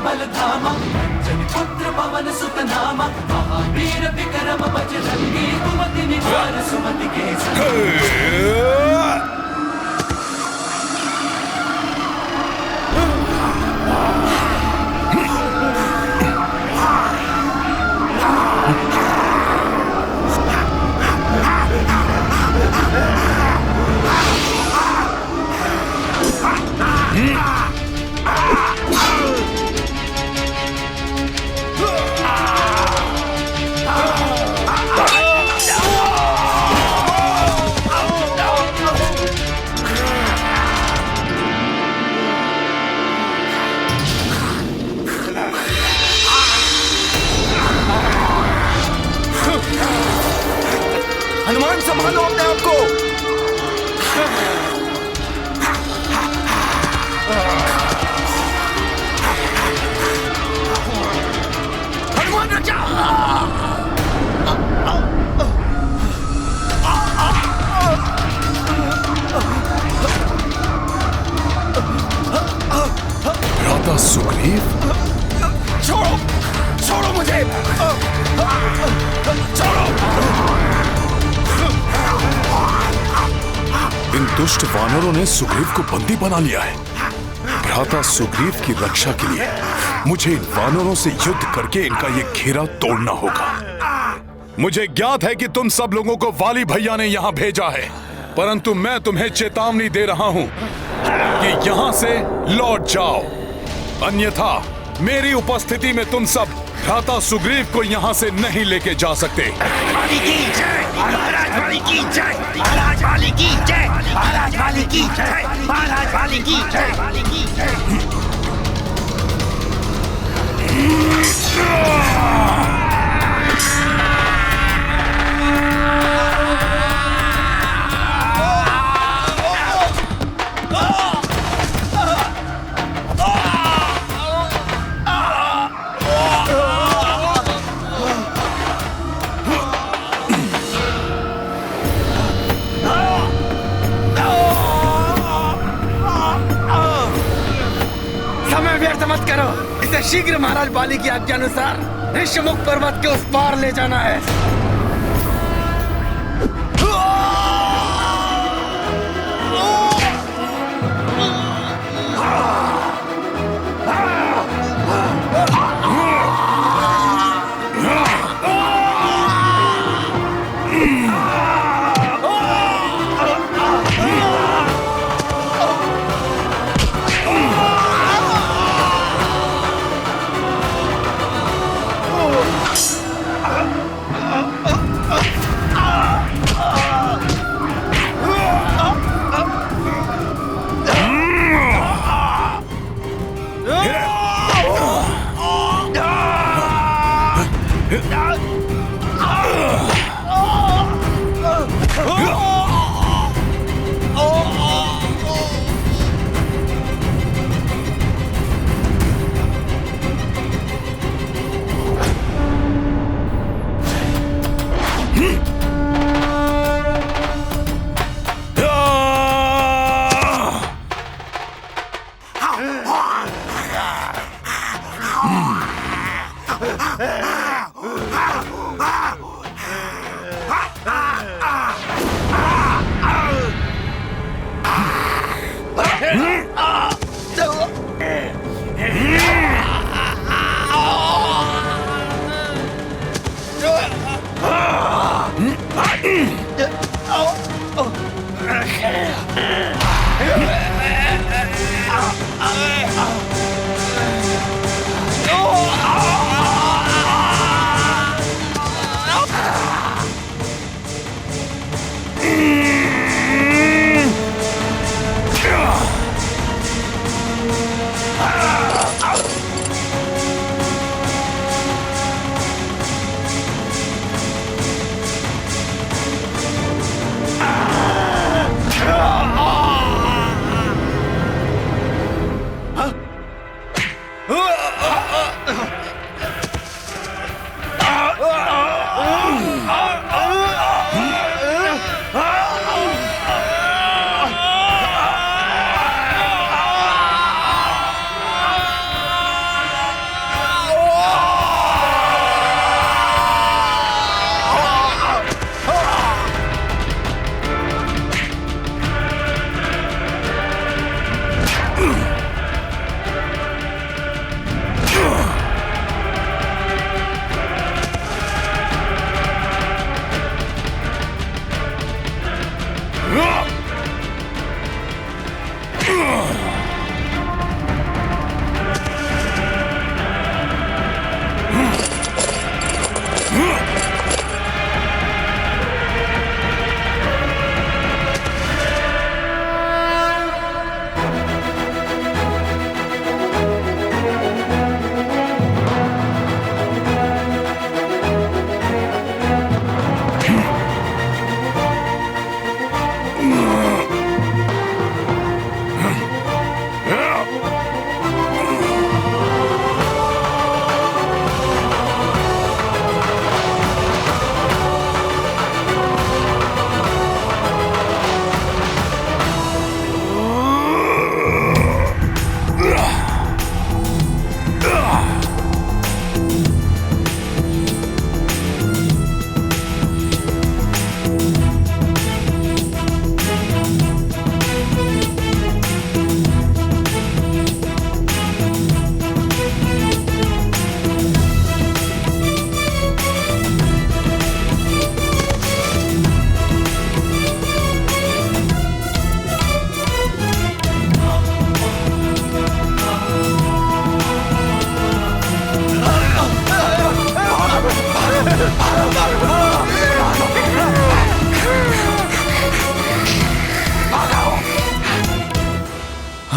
बल धामा, अंजनी पुत्र पवन सुत नामा, महावीर विक्रम बजरंगी, कुमति निवार सुमति के संगी। हनुमान संभालो अपने आप को। हनुमान रक्षा। भ्राता सुग्रीव, छोड़ो, छोड़ो मुझे, छोड़ो। इन दुष्ट वानरों ने सुग्रीव को बंदी बना लिया है। भ्राता सुग्रीव की रक्षा के लिए मुझे इन वानरों से युद्ध करके इनका ये घेरा तोड़ना होगा। मुझे ज्ञात है कि तुम सब लोगों को वाली भैया ने यहाँ भेजा है, परंतु मैं तुम्हें चेतावनी दे रहा हूँ कि यहाँ से लौट जाओ, अन्यथा मेरी उपस्थिति में तुम सब भ्राता सुग्रीव को यहाँ से नहीं लेके जा सकते। वाली की जय, महाराज वाली की जय, महाराज वाली की जय, महाराज वाली की जय, महाराज वाली की जय, वाली की जय। व्यर्थ मत करो, इसे शीघ्र महाराज बाली की आज्ञा अनुसार ऋषमुख पर्वत के उस पार ले जाना है।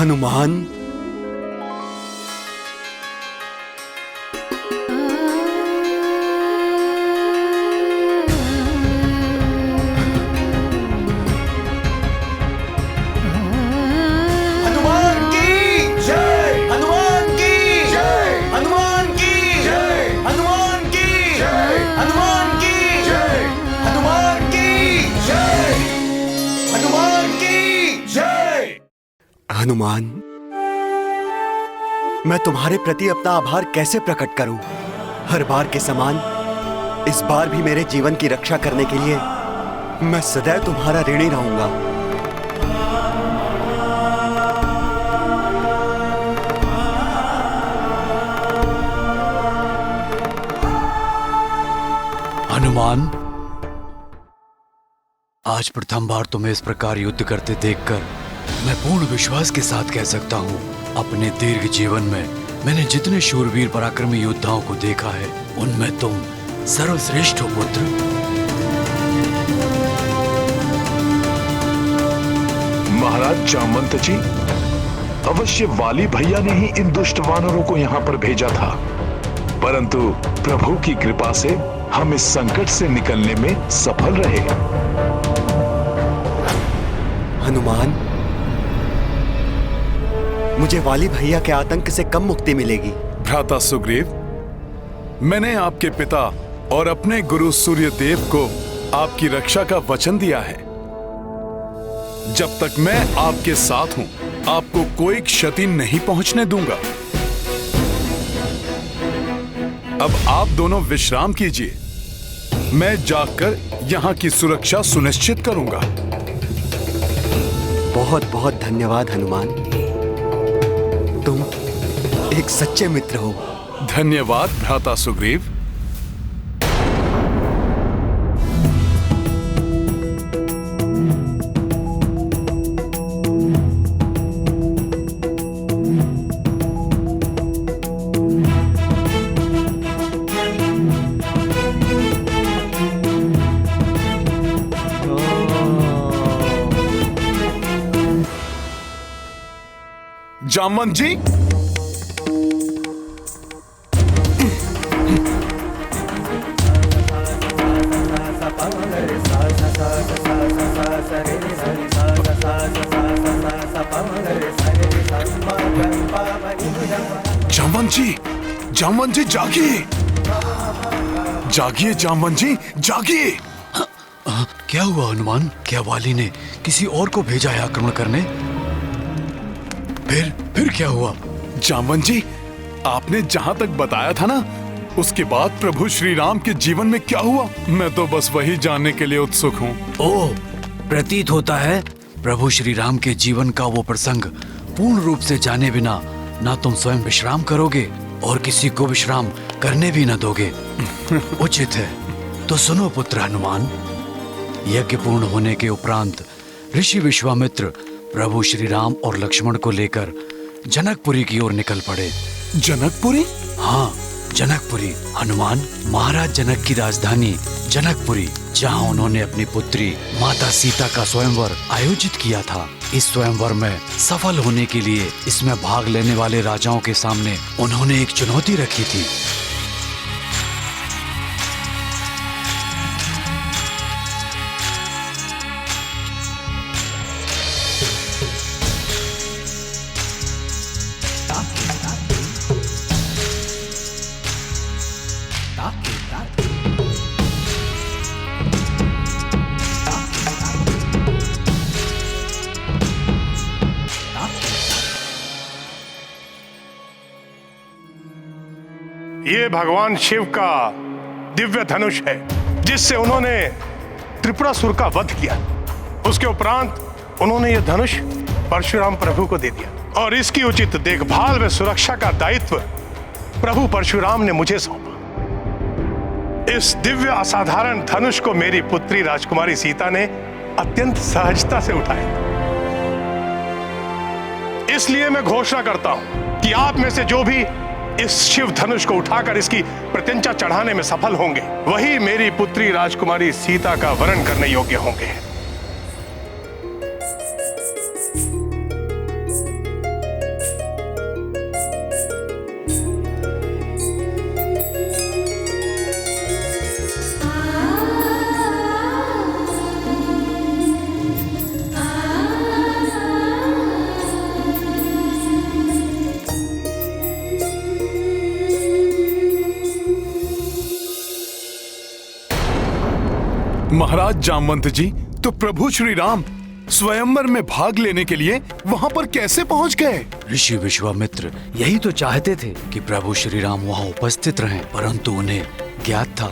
हनुमान, हनुमान, मैं तुम्हारे प्रति अपना आभार कैसे प्रकट करूं? हर बार के समान इस बार भी मेरे जीवन की रक्षा करने के लिए मैं सदैव तुम्हारा ऋणी रहूंगा। हनुमान, आज प्रथम बार तुम्हें इस प्रकार युद्ध करते देखकर मैं पूर्ण विश्वास के साथ कह सकता हूँ, अपने दीर्घ जीवन में मैंने जितने शूरवीर पराक्रमी योद्धाओं को देखा है, उनमें तुम सर्वश्रेष्ठ हो पुत्र। महाराज जामवंत जी, अवश्य वाली भैया ने ही इन दुष्ट वानरों को यहाँ पर भेजा था, परंतु प्रभु की कृपा से हम इस संकट से निकलने में सफल रहे। हनुमान, मुझे वाली भैया के आतंक से कम मुक्ति मिलेगी। भ्राता सुग्रीव, मैंने आपके पिता और अपने गुरु सूर्यदेव को आपकी रक्षा का वचन दिया है। जब तक मैं आपके साथ हूं, आपको कोई क्षति नहीं पहुंचने दूंगा। अब आप दोनों विश्राम कीजिए, मैं जाकर यहां की सुरक्षा सुनिश्चित करूंगा। बहुत बहुत धन्यवाद हनुमान, तुम एक सच्चे मित्र हो। धन्यवाद भ्राता सुग्रीव। जामवंत जी, जामवंत जी जागिए, जागिए जामवंत जी जागिए। क्या हुआ हनुमान? क्या वाली ने किसी और को भेजा है आक्रमण करने? फिर क्या हुआ? जामवंत जी, आपने जहां तक बताया था ना, उसके बाद प्रभु श्री राम के जीवन में क्या हुआ, मैं तो बस वही जानने के लिए उत्सुक हूँ। ओह, प्रतीत होता है प्रभु श्री राम के जीवन का वो प्रसंग पूर्ण रूप से जाने बिना ना तुम स्वयं विश्राम करोगे और किसी को विश्राम करने भी न दोगे। उचित है, तो सुनो पुत्र हनुमान। यज्ञ पूर्ण होने के उपरांत ऋषि विश्वामित्र प्रभु श्री राम और लक्ष्मण को लेकर जनकपुरी की ओर निकल पड़े। जनकपुरी? हाँ, जनकपुरी हनुमान, महाराज जनक की राजधानी जनकपुरी, जहाँ उन्होंने अपनी पुत्री माता सीता का स्वयंवर आयोजित किया था। इस स्वयंवर में सफल होने के लिए इसमें भाग लेने वाले राजाओं के सामने उन्होंने एक चुनौती रखी थी। ये भगवान शिव का दिव्य धनुष है, जिससे उन्होंने त्रिपुरासुर का वध किया। उसके उपरांत उन्होंने ये धनुष परशुराम प्रभु को दे दिया और इसकी उचित देखभाल व सुरक्षा का दायित्व प्रभु परशुराम ने मुझे सौंपा। इस दिव्य असाधारण धनुष को मेरी पुत्री राजकुमारी सीता ने अत्यंत सहजता से उठाया। इसलिए मैं घोषणा करता हूं कि आप में से जो भी इस शिव धनुष को उठाकर इसकी प्रत्यंचा चढ़ाने में सफल होंगे, वही मेरी पुत्री राजकुमारी सीता का वरण करने योग्य होंगे। महाराज जामवंत जी, तो प्रभु श्री राम स्वयंवर में भाग लेने के लिए वहाँ पर कैसे पहुँच गए? ऋषि विश्वामित्र यही तो चाहते थे कि प्रभु श्री राम वहाँ उपस्थित रहें, परंतु उन्हें ज्ञात था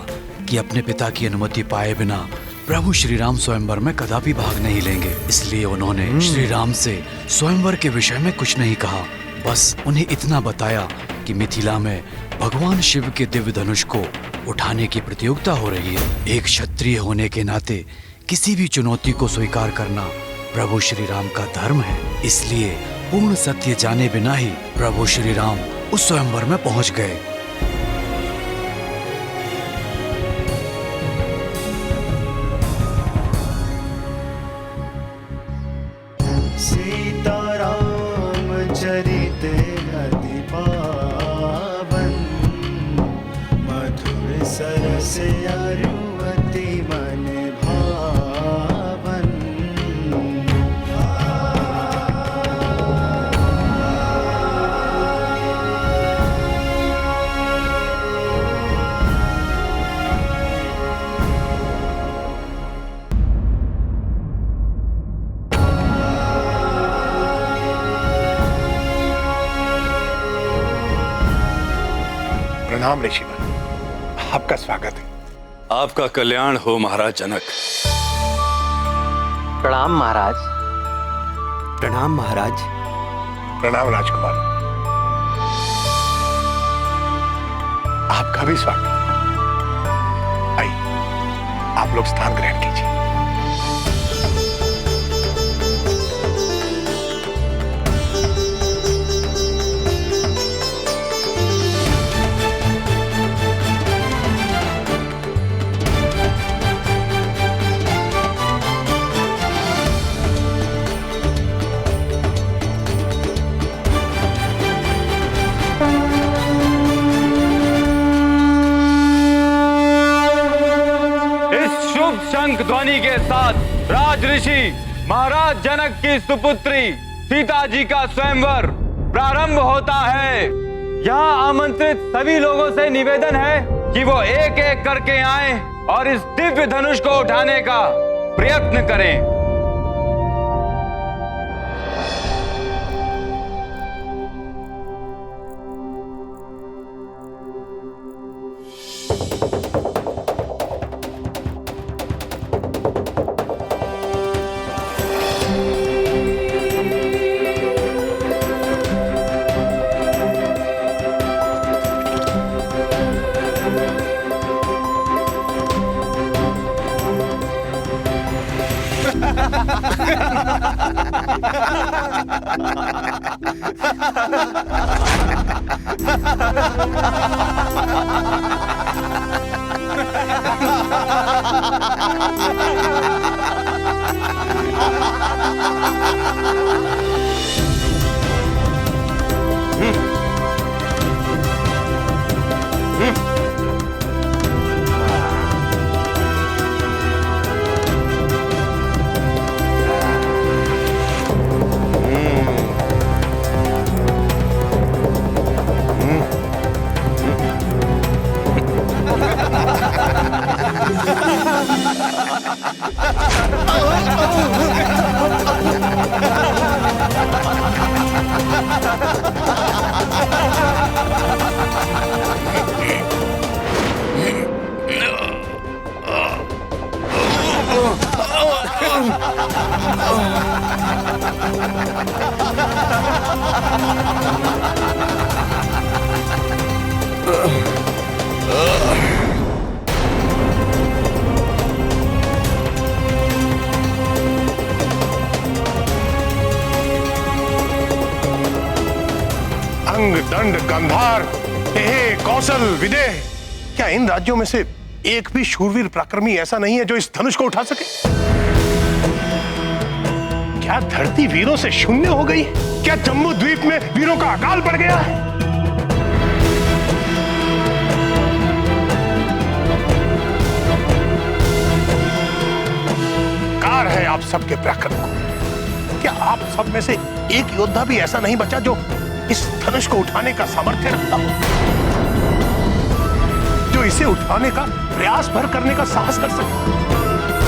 कि अपने पिता की अनुमति पाए बिना प्रभु श्री राम स्वयंवर में कदापि भाग नहीं लेंगे। इसलिए उन्होंने श्री राम से स्वयंवर के विषय में कुछ नहीं कहा, बस उन्हें इतना बताया कि मिथिला में भगवान शिव के दिव्य धनुष को उठाने की प्रतियोगिता हो रही है। एक क्षत्रिय होने के नाते किसी भी चुनौती को स्वीकार करना प्रभु श्री राम का धर्म है। इसलिए पूर्ण सत्य जाने बिना ही प्रभु श्री राम उस स्वयंवर में पहुंच गए। सीताराम चरित अति पावन, मधुर सरस अरुवति मन भावन। प्रणाम ऋषिवर, आपका स्वागत है। आपका कल्याण हो महाराज जनक। प्रणाम महाराज। प्रणाम महाराज। प्रणाम राजकुमार, आपका भी स्वागत। आइए, आप लोग स्थान ग्रहण कीजिए। शंख ध्वनि के साथ राज ऋषि महाराज जनक की सुपुत्री सीता जी का स्वयंवर प्रारंभ होता है। यहाँ आमंत्रित सभी लोगों से निवेदन है कि वो एक एक करके आएं और इस दिव्य धनुष को उठाने का प्रयत्न करें। अंग, दंड, गंधार, टेह, कौशल, विदेह, क्या इन राज्यों में से एक भी शूरवीर पराक्रमी ऐसा नहीं है जो इस धनुष को उठा सके? क्या धरती वीरों से शून्य हो गई? क्या जम्बू द्वीप में वीरों का अकाल पड़ गया है? कार है आप सबके पराक्रम को। क्या आप सब में से एक योद्धा भी ऐसा नहीं बचा जो इस धनुष को उठाने का सामर्थ्य रखता हो, जो इसे उठाने का प्रयास भर करने का साहस कर सके?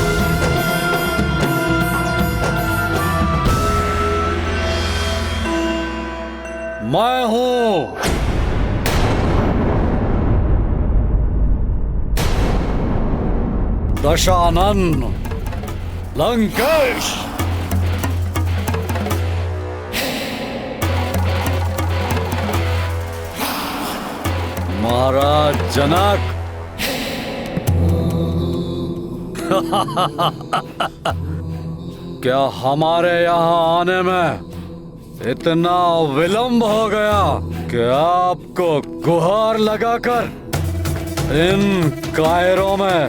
मैं हूं दशानन लंकेश। महाराज जनक, क्या हमारे यहाँ आने में इतना विलंब हो गया कि आपको गुहार लगाकर इन कायरों में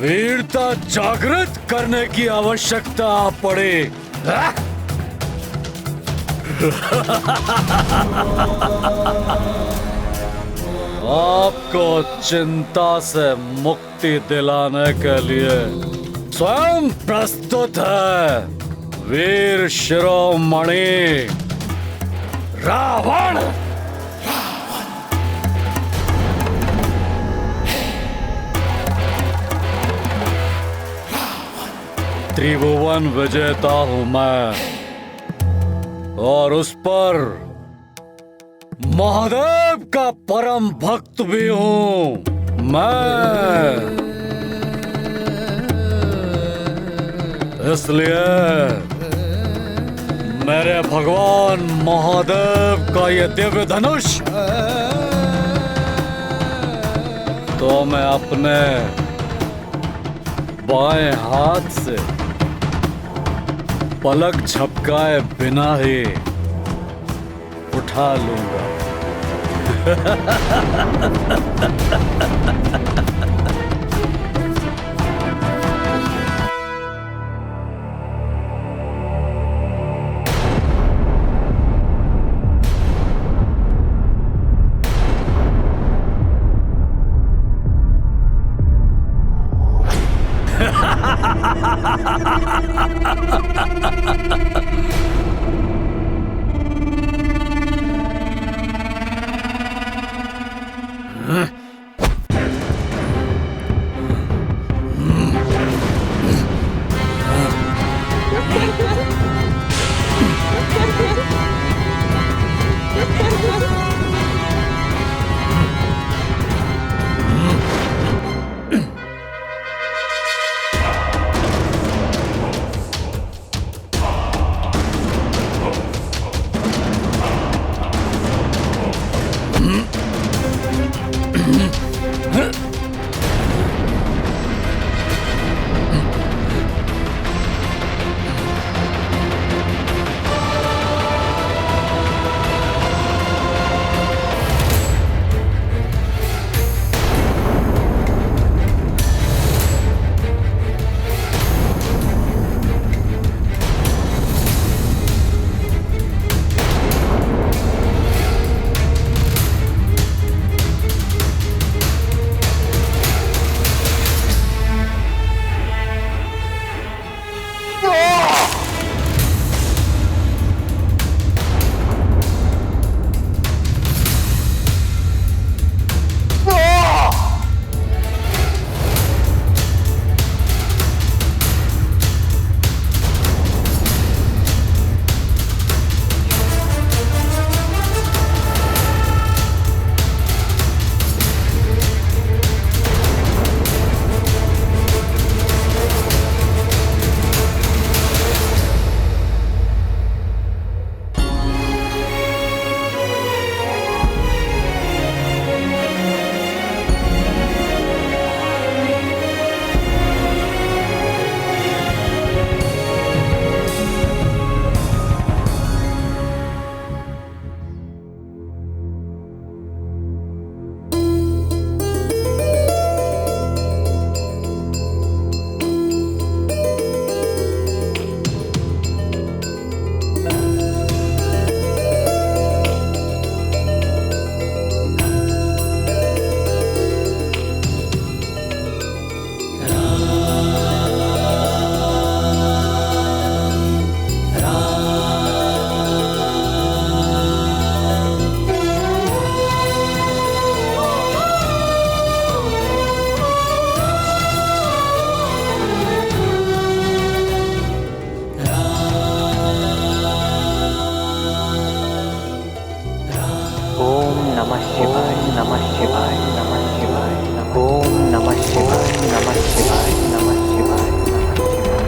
वीरता जागृत करने की आवश्यकता पड़ी? आपको चिंता से मुक्ति दिलाने के लिए स्वयं प्रस्तुत है वीर शिरोमणि रावण। त्रिभुवन विजेता हूं मैं, और उस पर महादेव का परम भक्त भी हूं मैं। इसलिए मेरे भगवान महादेव का ये दिव्य धनुष तो मैं अपने बाएं हाथ से पलक झपकाए बिना ही उठा लूंगा। ओम नमः शिवाय, नमः शिवाय, नमः शिवाय, ओम नमः शिवाय, नमः शिवाय, नमः शिवाय, नमः शिवाय।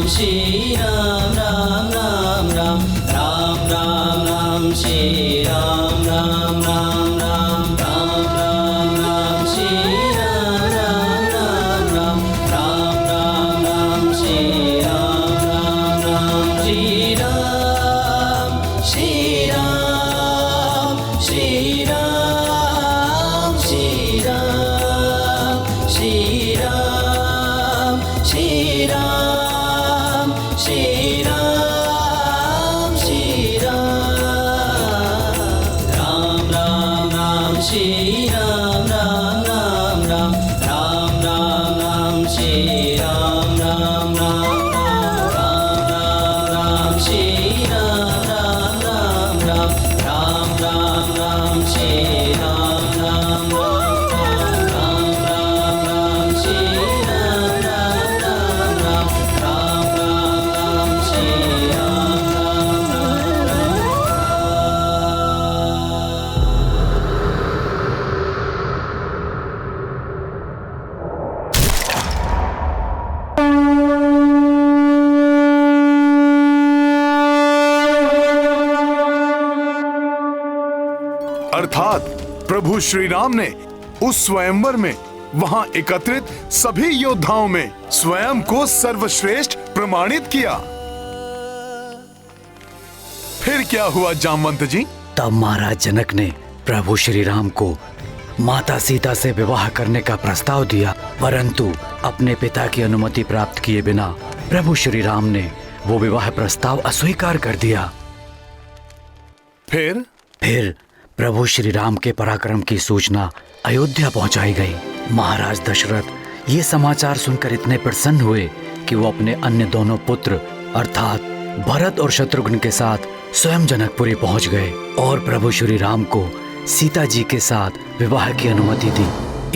श्री राम राम राम राम राम राम राम श्री राम राम राम राम राम राम राम श्री राम राम राम राम राम राम श्री राम राम श्री राम श्री राम श्री राम श्री राम श्री राम श्री राम श्री राम श्री राम राम राम राम श्री राम राम राम राम राम राम राम श्री राम राम राम राम राम राम श्री राम राम राम राम राम राम राम श्री राम राम राम राम राम श्री राम राम राम राम राम श्री राम अर्थात प्रभु श्री राम ने उस स्वयंवर में वहां एकत्रित सभी योद्धाओं में स्वयं को सर्वश्रेष्ठ प्रमाणित किया। फिर क्या हुआ जामवंत जी? तब महाराज जनक ने प्रभु श्री राम को माता सीता से विवाह करने का प्रस्ताव दिया, परंतु अपने पिता की अनुमति प्राप्त किए बिना प्रभु श्री राम ने वो विवाह प्रस्ताव अस्वीकार कर दिया। फिर प्रभु श्री राम के पराक्रम की सूचना अयोध्या पहुंचाई गई। महाराज दशरथ ये समाचार सुनकर इतने प्रसन्न हुए कि वो अपने अन्य दोनों पुत्र अर्थात भरत और शत्रुघ्न के साथ स्वयं जनकपुरी पहुंच गए और प्रभु श्री राम को सीता जी के साथ विवाह की अनुमति दी।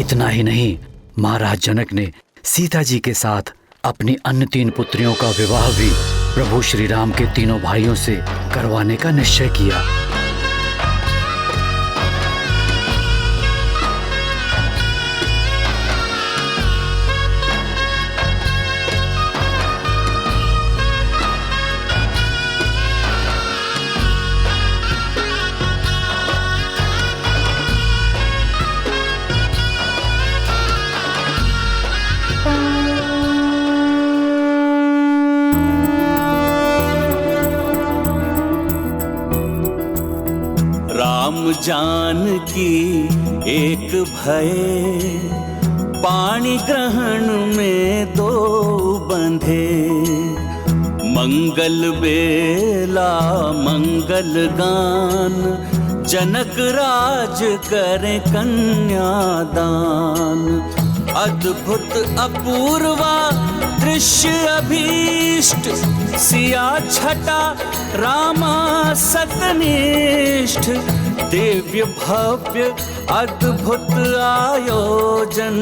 इतना ही नहीं, महाराज जनक ने सीता जी के साथ अपनी अन्य 3 पुत्रियों का विवाह भी प्रभु श्री राम के तीनों भाइयों से करवाने का निश्चय किया। राम जानकी एक भय, पाणि ग्रहण में 2 बंधे। मंगल बेला मंगल गान, जनक राज करे कन्यादान। अद्भुत अपूर्वा दृश्य अभीष्ट, सिया छटा रामा सतनिष्ठ। दिव्य भव्य अद्भुत आयोजन,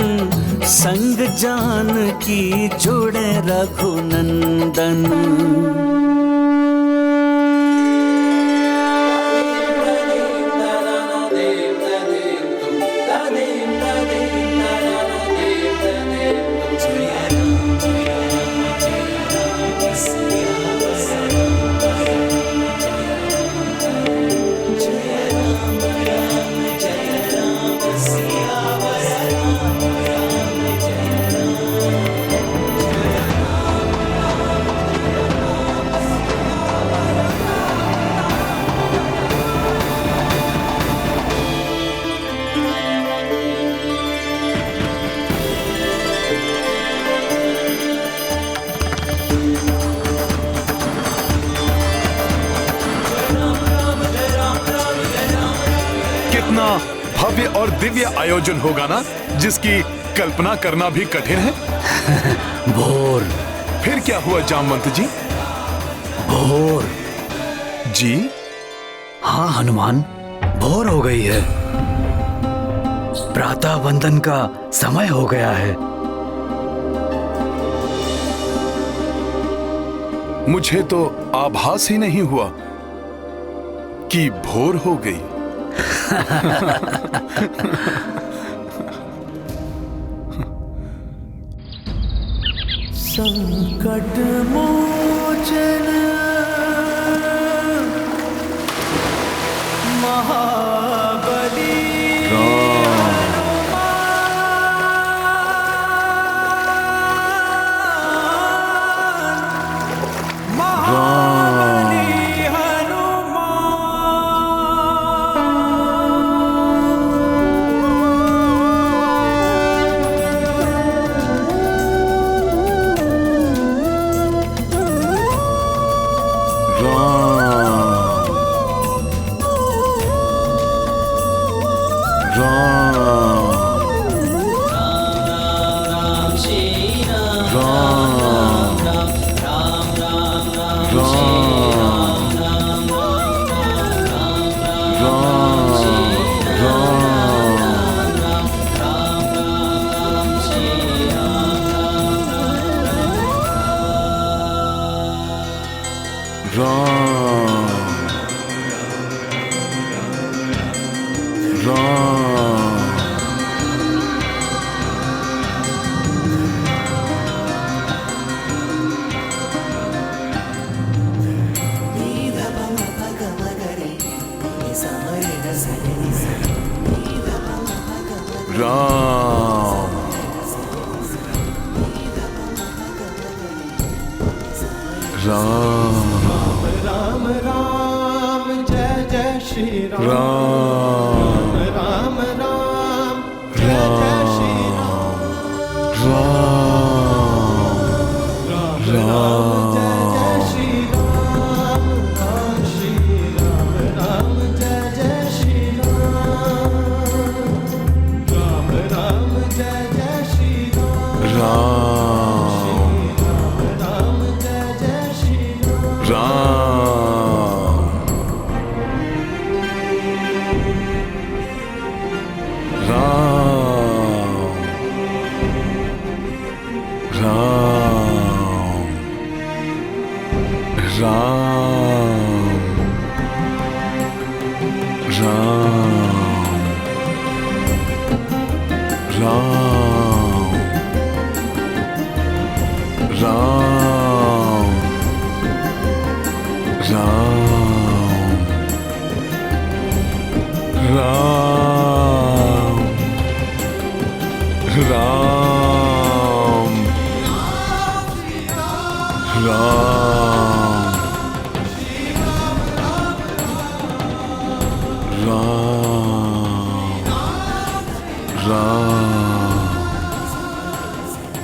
संग जानकी जुड़े रघुनंदन। भव्य और दिव्य आयोजन होगा ना, जिसकी कल्पना करना भी कठिन है। भोर। फिर क्या हुआ जामवंत जी? भोर जी? हाँ हनुमान, भोर हो गई है। प्रातः वंदन का समय हो गया है। मुझे तो आभास ही नहीं हुआ कि भोर हो गई। संकट मोचन महाबली राम राम जय जय श्री राम। राम राम जय जय श्री राम। राम राम जय जय श्री राम। राम श्री राम राम जय जय श्री राम। राम राम जय जय श्री राम।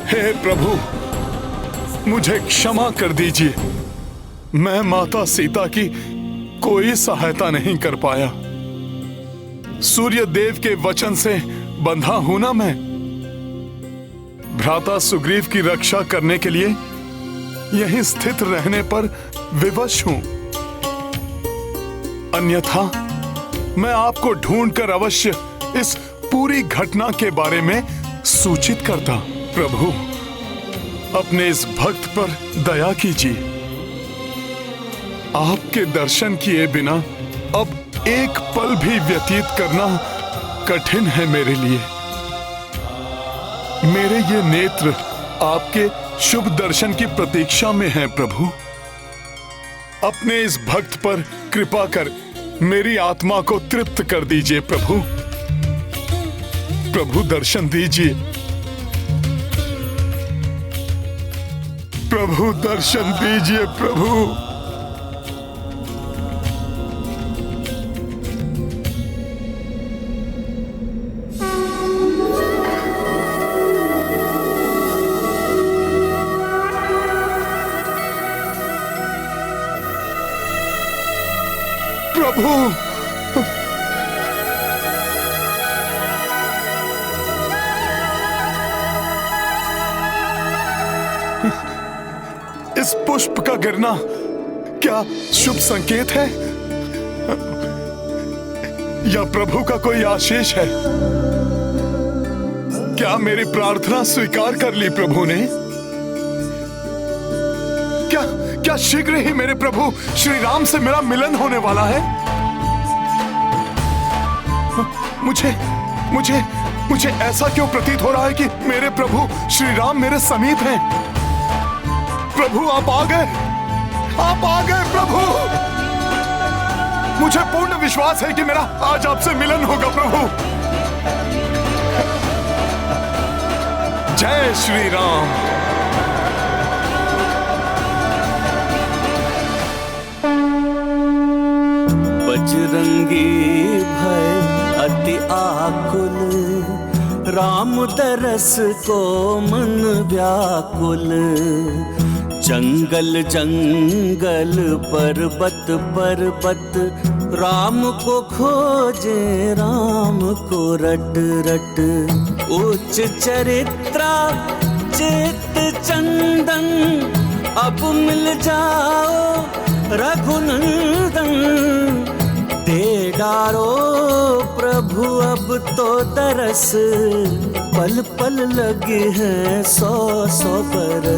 हे प्रभु, मुझे क्षमा कर दीजिए। मैं माता सीता की कोई सहायता नहीं कर पाया। सूर्य देव के वचन से बंधा हूं ना मैं। भ्राता सुग्रीव की रक्षा करने के लिए यहीं स्थित रहने पर विवश हूं। अन्यथा मैं आपको ढूंढकर अवश्य इस पूरी घटना के बारे में सूचित करता। प्रभु, अपने इस भक्त पर दया कीजिए। आपके दर्शन किए बिना अब एक पल भी व्यतीत करना कठिन है मेरे लिए। मेरे ये नेत्र आपके शुभ दर्शन की प्रतीक्षा में हैं प्रभु। अपने इस भक्त पर कृपा कर मेरी आत्मा को तृप्त कर दीजिए प्रभु। प्रभु दर्शन दीजिए। प्रभु दर्शन दीजिए प्रभु। प्रभु इस पुष्प का गिरना क्या शुभ संकेत है या प्रभु का कोई आशीष है? क्या मेरी प्रार्थना स्वीकार कर ली प्रभु ने? क्या शीघ्र ही मेरे प्रभु श्री राम से मेरा मिलन होने वाला है? मुझे ऐसा क्यों प्रतीत हो रहा है कि मेरे प्रभु श्री राम मेरे समीप हैं? प्रभु आप आ गए प्रभु। मुझे पूर्ण विश्वास है कि मेरा आज आपसे मिलन होगा प्रभु। जय श्री राम। बजरंगी भय अति आकुल, राम दरस को मन व्याकुल। जंगल जंगल पर्वत पर्वत, राम को खोजे राम को रट रट। उच्च चरित्रा चित चंदन, अब मिल जाओ रघुनंदन। दे डारो प्रभु अब तो दरस, पल पल लगे हैं 100 100 बरस।